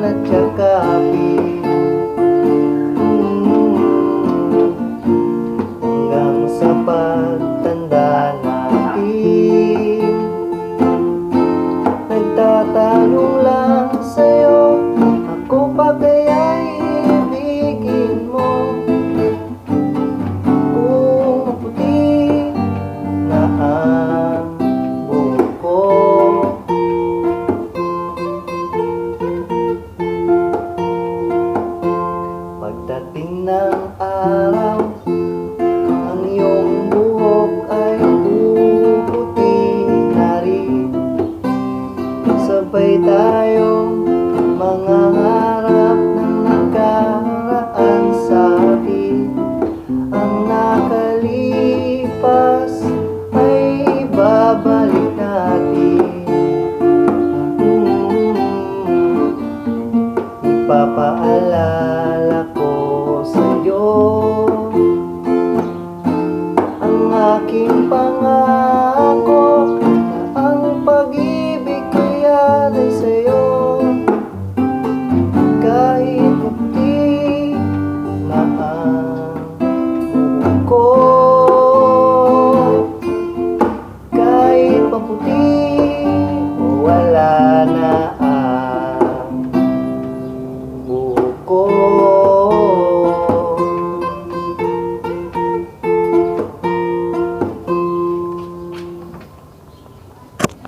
at yakapin. Hanggang sa pagtanda natin, nagtatanong lang sa'yo, ako pa kaya'y ibigin mo? Kung maputi na ang buhok ko, pagdating ng araw, ang iyong buhok ay puputi na rin. Sabay tayong mga harap ng nakaraan sa atin. Ang nakalipas ay babalik natin. Ipapaalala ko sa'yo ang aking pangalan.